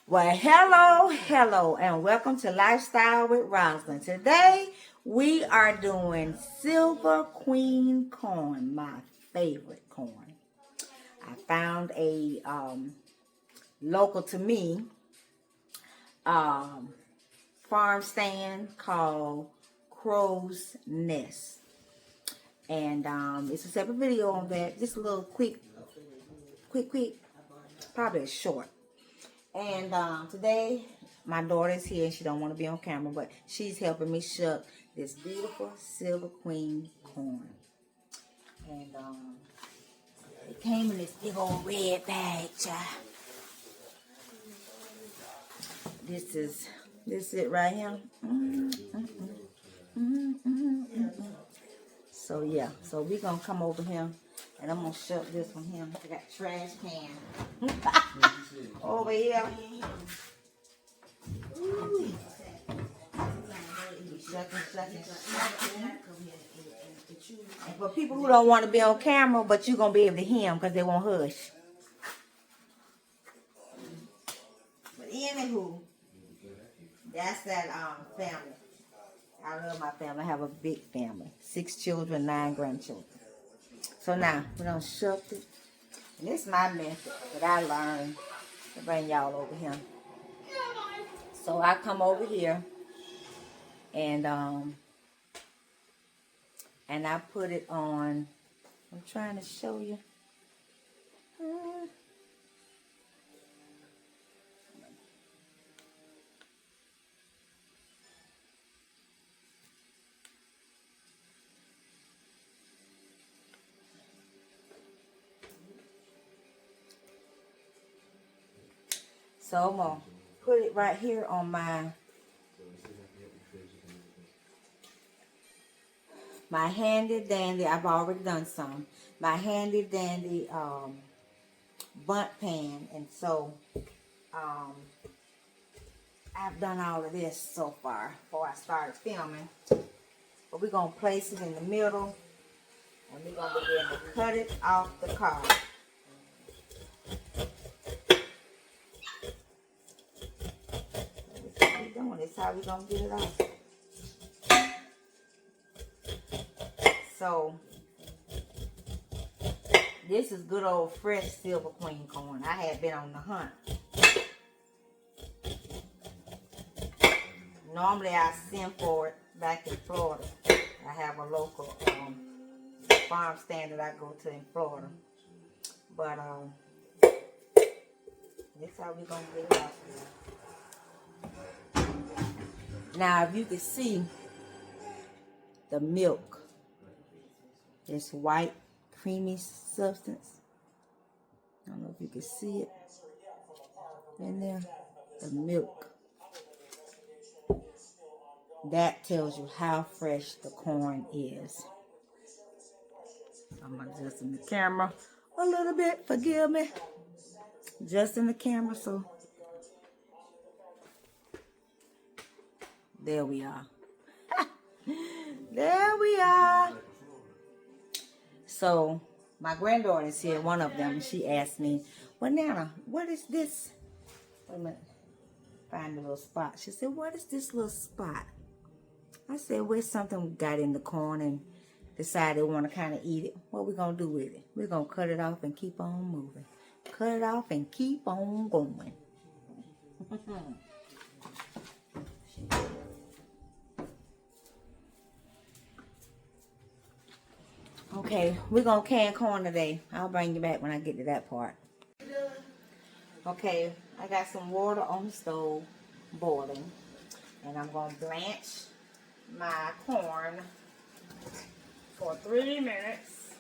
Well, hello, and welcome to Lifestyle with Rosalyn. Today, we are doing Silver Queen corn, my favorite corn. I found a local to me farm stand called Crow's Nest. And it's a separate video on that. Just a little quick, probably a short. And today, my daughter's here. She don't want to be on camera, but she's helping me shuck this beautiful Silver Queen corn. And it came in this big old red bag, child. This is it right here. So yeah, so we're gonna come over here and I'm gonna shuck this one here. I got trash can over here. Ooh. Shucking. And for people who don't want to be on camera, but you're gonna be able to hear them because they won't hush. But anywho, that's that family. I love my family. I have a big family. 6 children, 9 grandchildren. So now, we're going to shuck it. And this is my method that I learned to bring y'all over here. So I come over here and I put it on. I'm trying to show you. So I'm going to put it right here on my handy dandy. I've already done some. My handy dandy bunt pan. And so I've done all of this so far before I started filming. But we're going to place it in the middle. And we're going to begin to cut it off the cob. That's how we're going to get it off. So, this is good old fresh Silver Queen corn. I had been on the hunt. Normally, I send for it back in Florida. I have a local farm stand that I go to in Florida. But, that's how we're going to get it off. Now, if you can see the milk, this white, creamy substance. I don't know if you can see it in there. The milk. That tells you how fresh the corn is. I'm going to adjust in the camera a little bit. Forgive me. Just in the camera, so there we are. There we are. So, my granddaughter is here, one of them, and she asked me, well, Nana, what is this? Wait a minute. Find a little spot. She said, what is this little spot? I said, well, it's something we got in the corn and decided we want to kind of eat it. What we going to do with it? We're going to cut it off and keep on moving. Cut it off and keep on going. Okay, we're going to can corn today. I'll bring you back when I get to that part. Okay, I got some water on the stove boiling. And I'm going to blanch my corn for 3 minutes.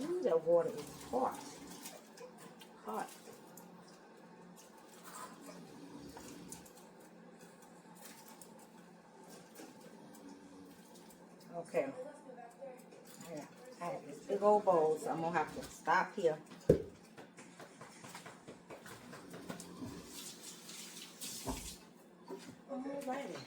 Ooh, that water is hot. Hot. Okay. I have this big old bowl, so I'm going to have to stop here. Alrighty.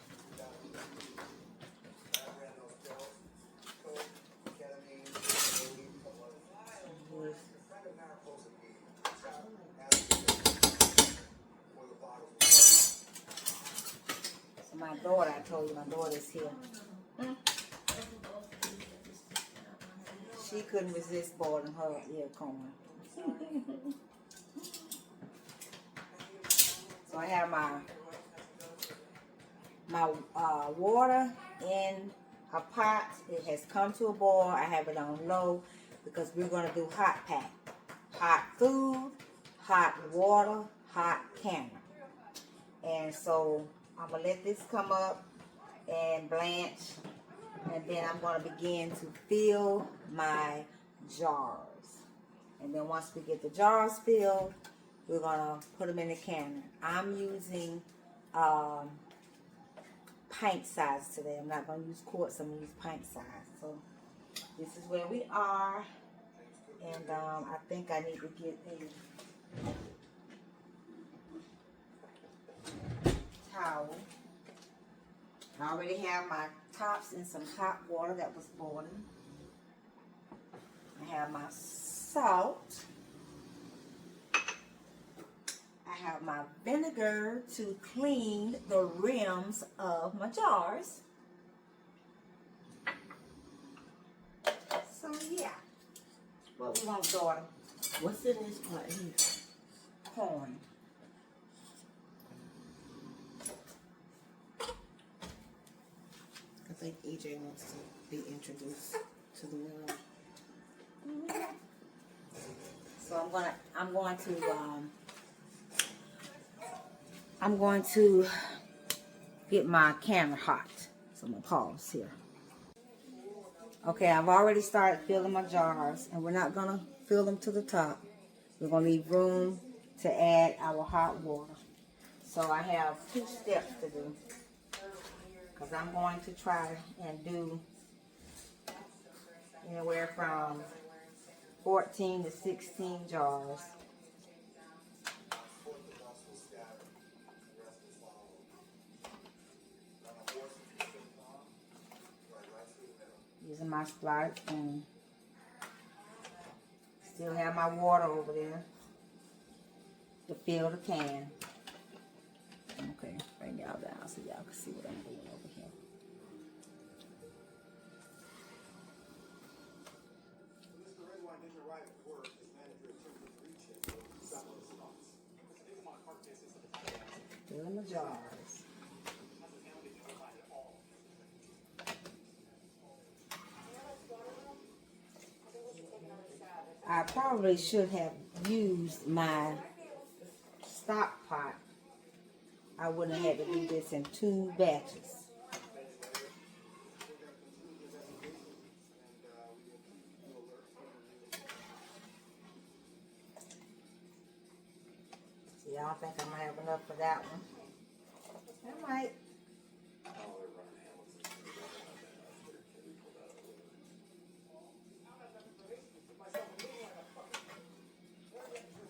daughter. I told you my daughter's here. She couldn't resist boiling her ear corn. So I have my water in a pot. It has come to a boil. I have it on low because we're going to do hot pack. Hot food, hot water, hot canner. And so I'm going to let this come up and blanch. And then I'm going to begin to fill my jars. And then once we get the jars filled, we're going to put them in the canner. I'm using pint size today. I'm not going to use quarts. I'm going to use pint size. So this is where we are. And I think I need to get a towel. I already have my tops in some hot water that was boiling. I have my salt. I have my vinegar to clean the rims of my jars. So yeah, what we want, daughter? What's in this pot here? Corn. I think EJ wants to be introduced to the world. So I'm going to get my camera hot. So I'm gonna pause here. Okay, I've already started filling my jars, and we're not gonna fill them to the top. We're gonna leave room to add our hot water. So I have 2 steps to do, because I'm going to try and do anywhere from 14 to 16 jars. Using my splatter spoon. Still have my water over there to fill the can. Okay, bring y'all down so y'all can see what I'm doing over here. Fill the jars. I probably should have used my stock pot. I wouldn't have had to do this in 2 batches. See, I don't think I'm gonna have enough for that one. I might.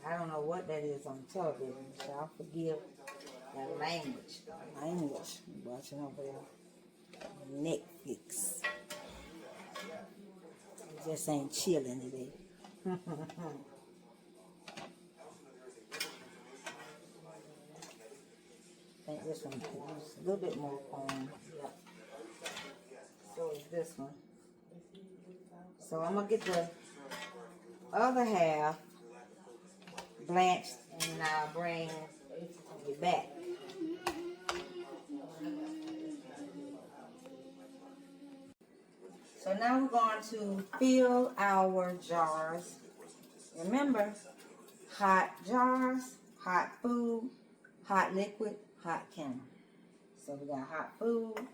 I don't know what that is on television, so I'll forgive that language. Language. I'm watching over there. Netflix. It just ain't chilling today. I think this one needs a little bit more corn. Yep. So is this one. So I'm gonna get the other half blanched, and I'll bring it back. So now we're going to fill our jars. Remember, hot jars, hot food, hot liquid, hot can. So we got hot food.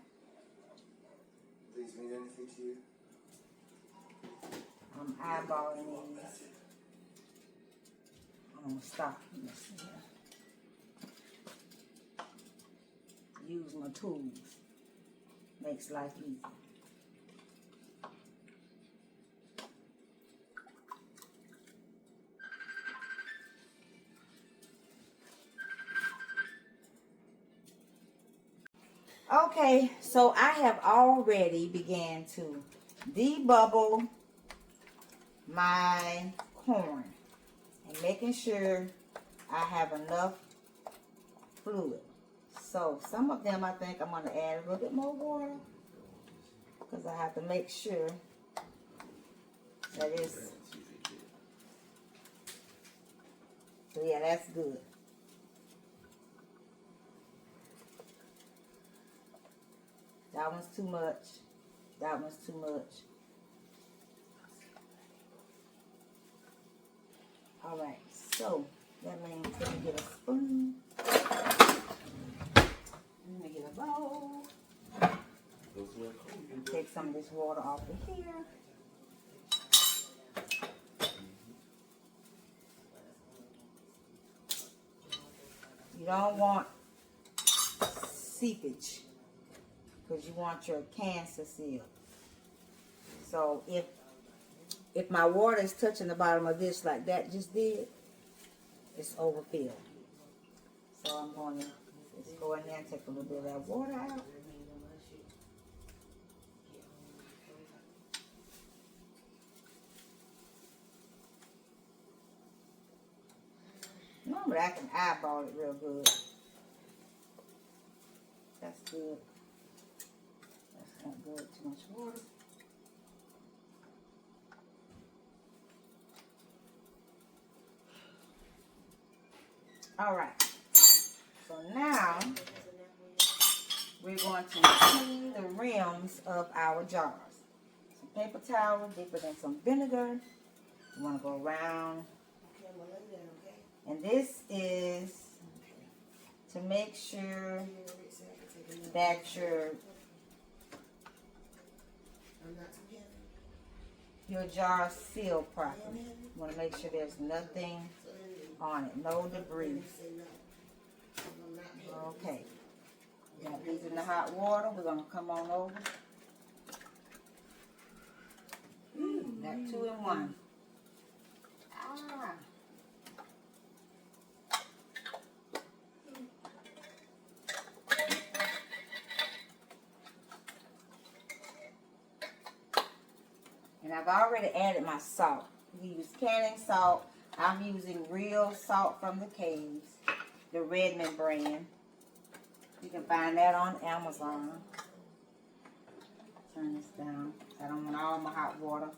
These mean anything to you? I'm eyeballing these. I'm gonna stop this here. Use my tools. Makes life easy. Okay, so I have already began to debubble my corn and making sure I have enough fluid. So some of them I think I'm going to add a little bit more water because I have to make sure that it's, so yeah, that's good. That one's too much. That one's too much. All right, so that means let me get a spoon. Let me get a bowl. Take some of this water off of here. You don't want seepage because you want your cans to seal. So if my water is touching the bottom of this like that just did, it's overfilled. So I'm going to just go in there and take a little bit of that water out. Normally I can eyeball it real good. That's good. That's not good. Too much water. All right. So now we're going to clean the rims of our jars. Some paper towel, dip it in some vinegar. You want to go around. And this is to make sure that your jar is sealed properly. You want to make sure there's nothing on it, no debris. Okay. Got these in the hot water. We're going to come on over. Got 2 in 1. Ah. And I've already added my salt. We use canning salt. I'm using real salt from the caves, the Redmond brand. You can find that on Amazon. Turn this down. I don't want all my hot water.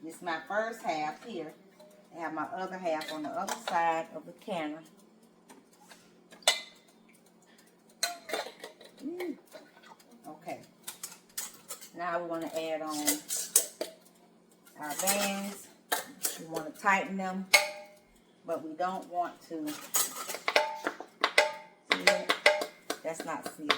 This is my first half here. I have my other half on the other side of the canner. Okay. Now we want to add on our bands. We want to tighten them, but we don't want to. See that? That's not sealed.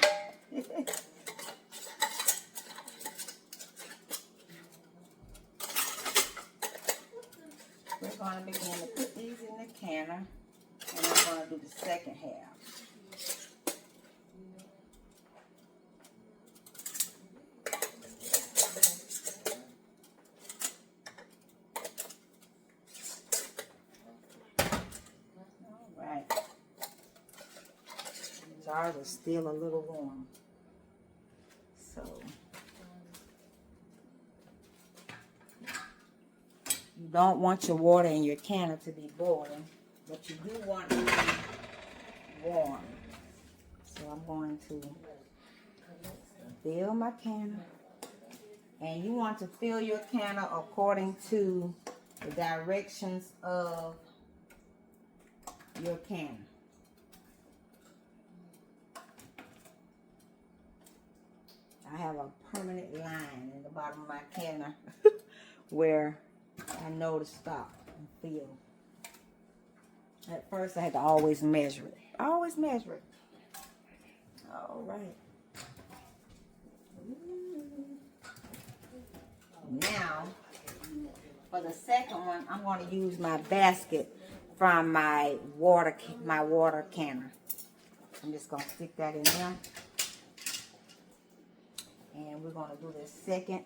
We're going to begin to put these in the canner, and we're going to do the second half. Jars are still a little warm, so you don't want your water in your canner to be boiling, but you do want it to be warm. So I'm going to fill my canner, and you want to fill your canner according to the directions of your canner. I have a permanent line in the bottom of my canner where I know to stop and fill. At first I had to always measure it. Always measure it. All right. Now, for the second one, I'm going to use my basket from my water canner. I'm just going to stick that in there. And we're going to do the second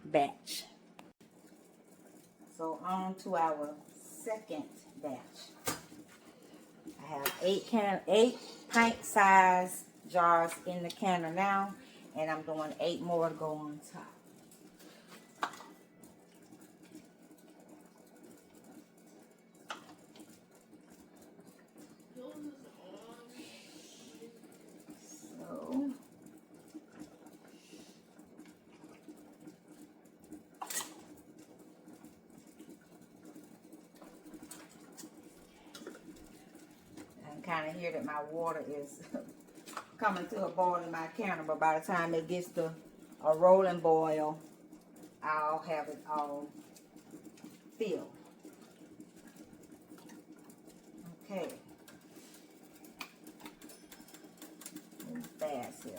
batch. So on to our second batch. I have 8 pint size jars in the canner now, and I'm doing 8 more to go on top. kind of hear that my water is coming to a boil in my counter, but by the time it gets to a rolling boil, I'll have it all filled. Okay. It's fast here.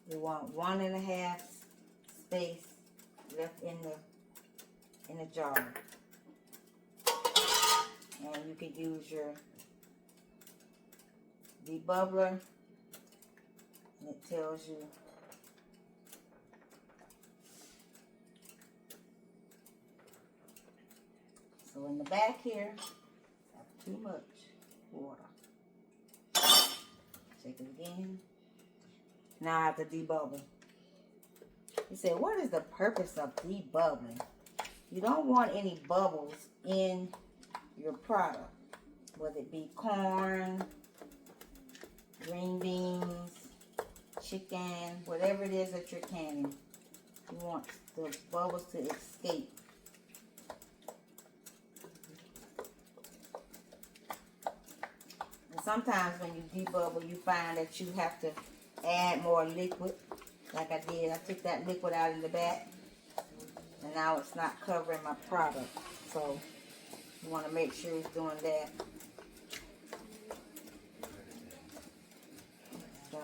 You want 1.5 space left in the jar, and you can use your debubbler, and it tells you so in the back here I have too much water. Check it again. Now I have to debubble. You say, what is the purpose of debubbling? You don't want any bubbles in your product, whether it be corn, green beans, chicken, whatever it is that you're canning. You want the bubbles to escape. And sometimes when you debubble, you find that you have to add more liquid, like I did. I took that liquid out in the back, and now it's not covering my product. So you want to make sure it's doing that. So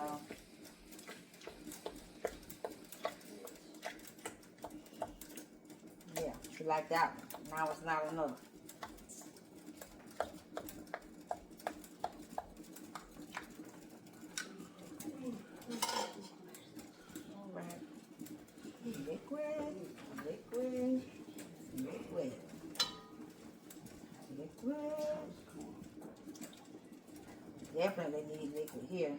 yeah, you like that one. Now it's not enough. Definitely need liquid here.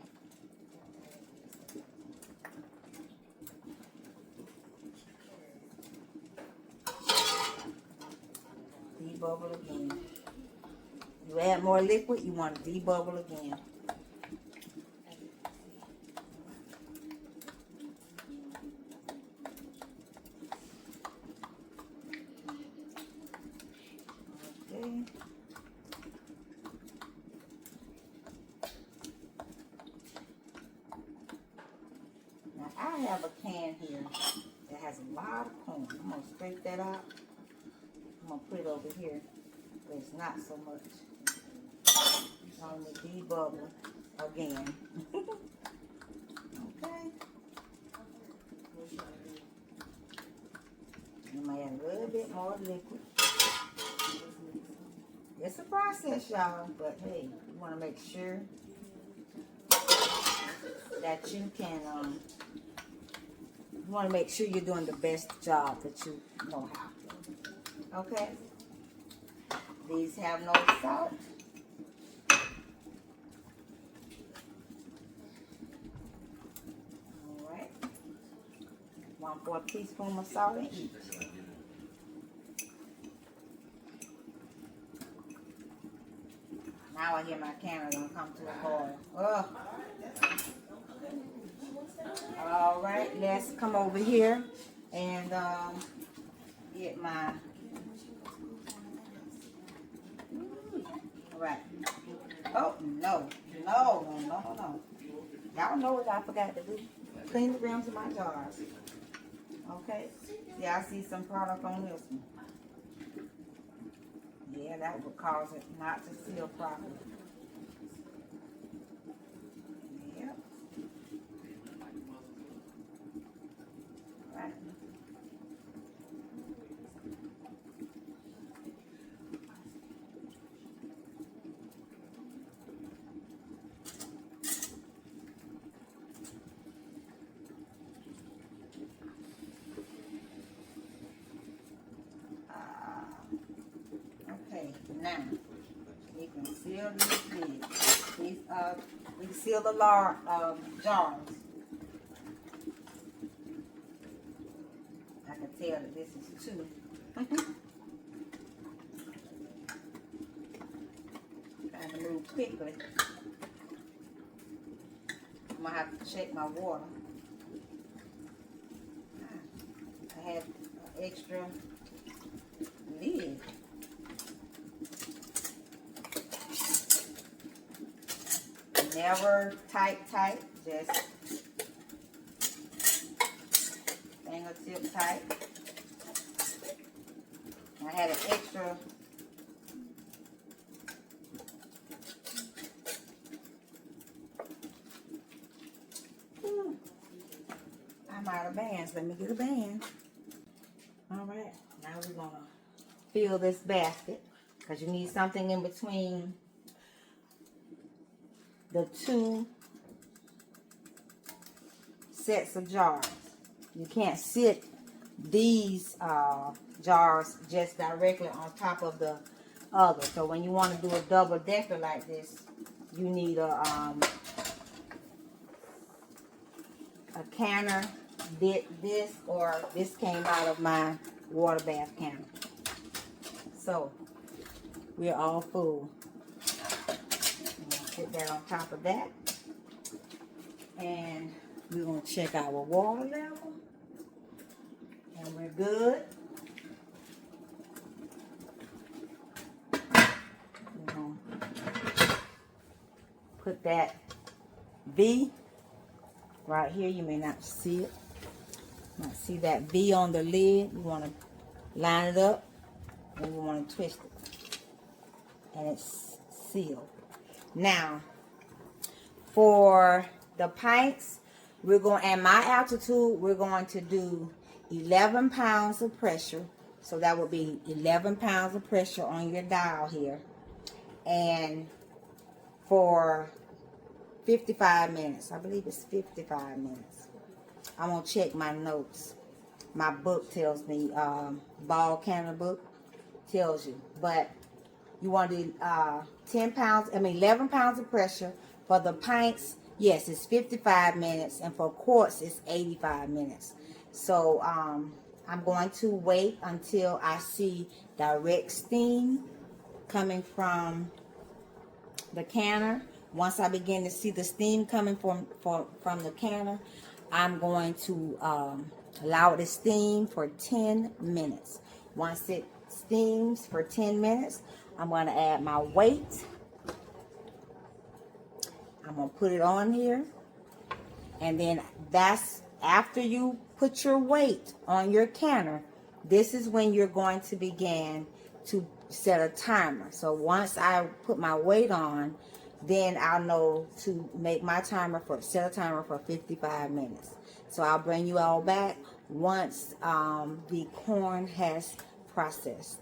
Debubble again. You add more liquid, you want to debubble again. Okay. I have a can here that has a lot of corn. I'm going to scrape that out. I'm going to put it over here where it's not so much. I'm going to debubble again. Okay. You might add a little bit more liquid. It's a process, y'all, but hey, you want to make sure that you can, you want to make sure you're doing the best job that you know how. Okay? These have no salt. Alright. 1/4 teaspoon of salt in each. Now I hear my camera gonna come to a boil. Oh. All right, let's come over here and get my. All right. Oh no. Y'all know what I forgot to do. Clean the rims of my jars. Okay. Yeah, I see some product on this one. Yeah, that would cause it not to seal properly. Yep. Right. Okay, now we can seal these lids. We can seal the jars. I can tell that this is 2. Trying to move quickly. I'm gonna have to check my water. I had an extra lid. Never tight, just fingertip tight. I had an extra I'm out of bands. Let me get a band. All right, now we're gonna fill this basket because you need something in between the 2 sets of jars. You can't sit these jars just directly on top of the other. So when you want to do a double decker like this, you need a canner. This or this came out of my water bath canner. So we're all full. Put that on top of that. And we're going to check our water level. And we're good. We're going to put that V right here. You may not see it. Now see that V on the lid. You want to line it up and you want to twist it. And it's sealed. Now, for the pints, we're going, at my altitude, we're going to do 11 pounds of pressure. So that would be 11 pounds of pressure on your dial here. And for 55 minutes. I believe it's 55 minutes. I'm going to check my notes. My book tells me, ball canner book tells you. But you want to do 11 pounds of pressure. For the pints, yes, it's 55 minutes. And for quarts, it's 85 minutes. So I'm going to wait until I see direct steam coming from the canner. Once I begin to see the steam coming from the canner, I'm going to allow it to steam for 10 minutes. Once it steams for 10 minutes, I'm going to add my weight. I'm going to put it on here. And then that's after you put your weight on your canner, this is when you're going to begin to set a timer. So once I put my weight on, then I'll know to make my timer set a timer for 55 minutes. So I'll bring you all back once the corn has processed.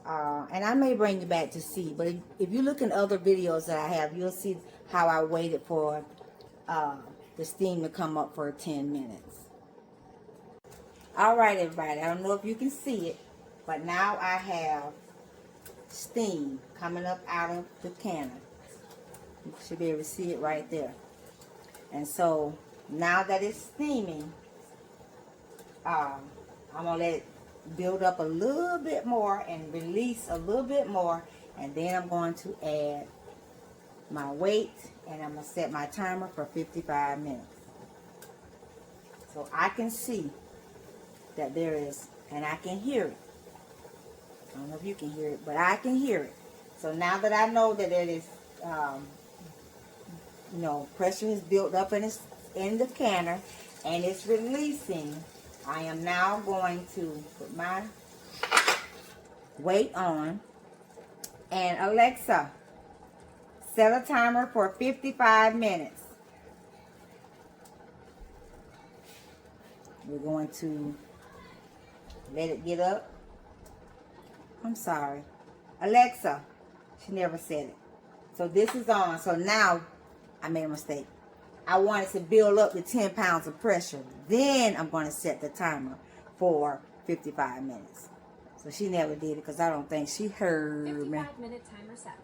And I may bring you back to see, but if you look in other videos that I have, you'll see how I waited for the steam to come up for 10 minutes. All right, everybody, I don't know if you can see it, but now I have steam coming up out of the canner. You should be able to see it right there. And so now that it's steaming, I'm going to let it build up a little bit more and release a little bit more. And then I'm going to add my weight and I'm going to set my timer for 55 minutes. So I can see that there is, and I can hear it. I don't know if you can hear it, but I can hear it. So now that I know that it is, pressure is built up in the canner and it's releasing, I am now going to put my weight on. And Alexa, set a timer for 55 minutes. We're going to let it get up. I'm sorry. Alexa, she never said it. So this is on. So now I made a mistake. I wanted to build up to 10 pounds of pressure. Then I'm going to set the timer for 55 minutes. So she never did it because I don't think she heard me. 55-minute timer set.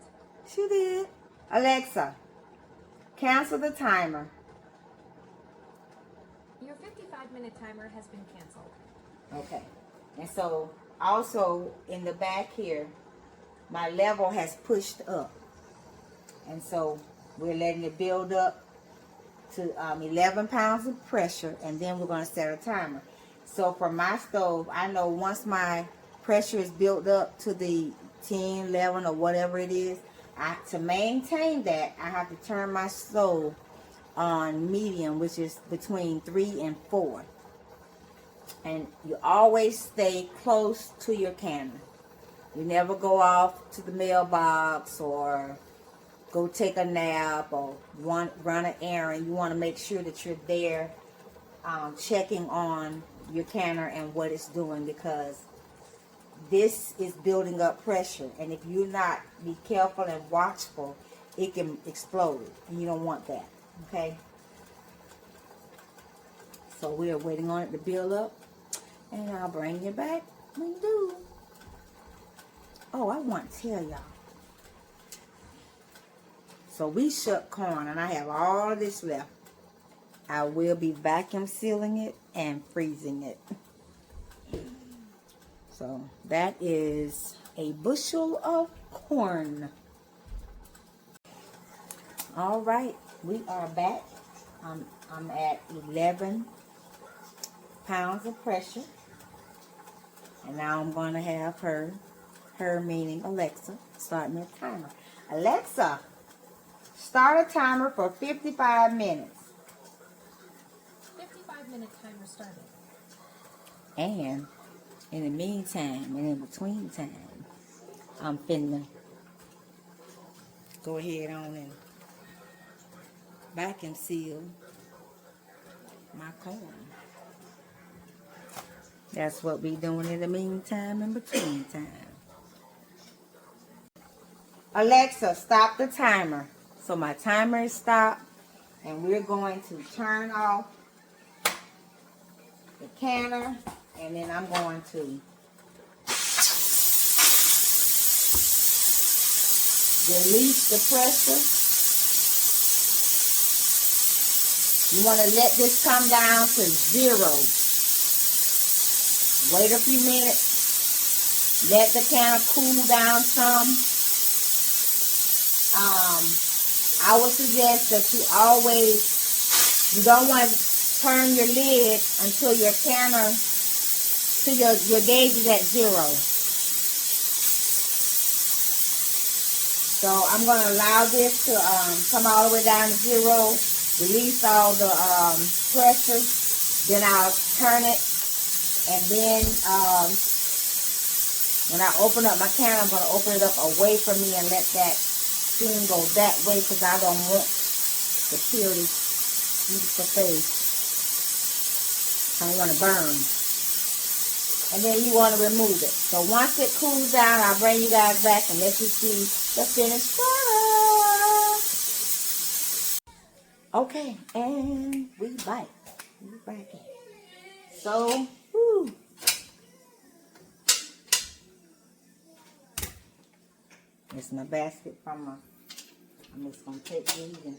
She did. Alexa, cancel the timer. Your 55-minute timer has been canceled. Okay. And so also in the back here, my level has pushed up. And so we're letting it build up to 11 pounds of pressure, and then we're going to set a timer. So for my stove, I know once my pressure is built up to the 10, 11, or whatever it is, to maintain that, I have to turn my stove on medium, which is between 3 and 4. And you always stay close to your canner. You never go off to the mailbox or go take a nap or run an errand. You want to make sure that you're there checking on your canner and what it's doing, because this is building up pressure, and if you're not be careful and watchful, it can explode, and you don't want that. Okay, so we're waiting on it to build up, and I'll bring you back when you do. Oh, I want to tell y'all, so we shuck corn, and I have all this left. I will be vacuum sealing it and freezing it. So that is a bushel of corn. All right, we are back. I'm at 11 pounds of pressure. And now I'm going to have her meaning Alexa, start me a timer. Alexa, start a timer for 55 minutes. 55-minute timer started. And in the meantime, and in between time, I'm finna go ahead on and vacuum seal my corn. That's what we doing in the meantime, in between time. Alexa, stop the timer. So my timer is stopped, and we're going to turn off the canner, and then I'm going to release the pressure. You want to let this come down to 0. Wait a few minutes. Let the canner cool down some. I would suggest that you don't want to turn your lid until your canner, till your gauge is at 0. So I'm going to allow this to come all the way down to 0, release all the pressure, then I'll turn it, and then when I open up my canner, I'm going to open it up away from me and let that steam go that way, because I don't want the purity beautiful face. I don't want to burn. And then you want to remove it. So once it cools down, I'll bring you guys back and let you see the finished product. Okay, and we back. So, whoo. This is my basket from I'm just going to take these and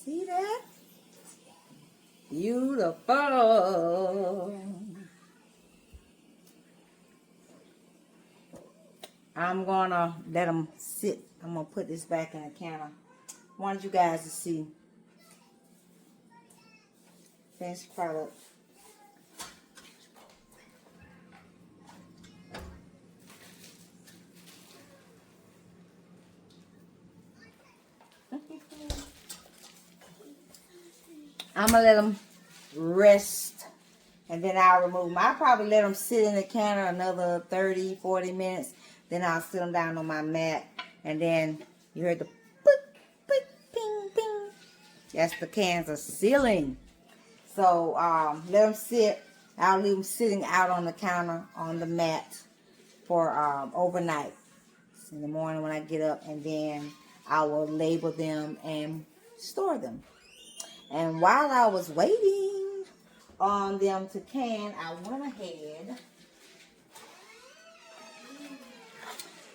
see that? Beautiful. I'm going to let them sit. I'm going to put this back in the canner. I wanted you guys to see finished product. I'm going to let them rest, and then I'll remove them. I'll probably let them sit in the canner another 30, 40 minutes. Then I'll sit them down on my mat, and then you heard the boop, boop, ping, ping. That's the cans are sealing. So let them sit. I'll leave them sitting out on the counter, on the mat for overnight. In the morning when I get up, and then I will label them and store them. And while I was waiting on them to can, I went ahead.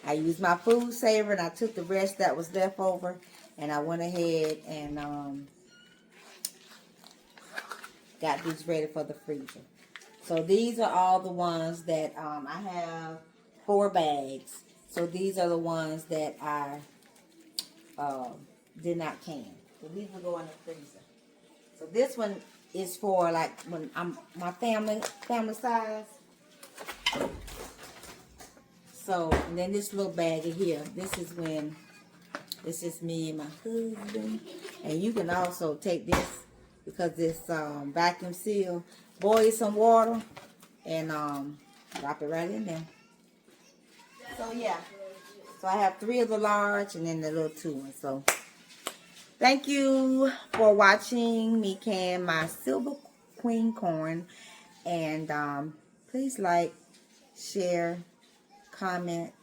I used my food saver and I took the rest that was left over and I went ahead and got these ready for the freezer. So these are all the ones that I have 4 bags. So these are the ones that I did not can. So these will go in the freezer. So this one is for like when I'm my family size. So and then this little bag of here. This is when this is me and my husband. And you can also take this because it's vacuum sealed. Boil some water and drop it right in there. So yeah. So I have 3 of the large and then the little 2 ones. So thank you for watching me can my silver queen corn. And please like, share, comment,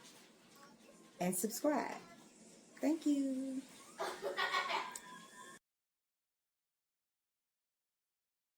and subscribe. Thank you.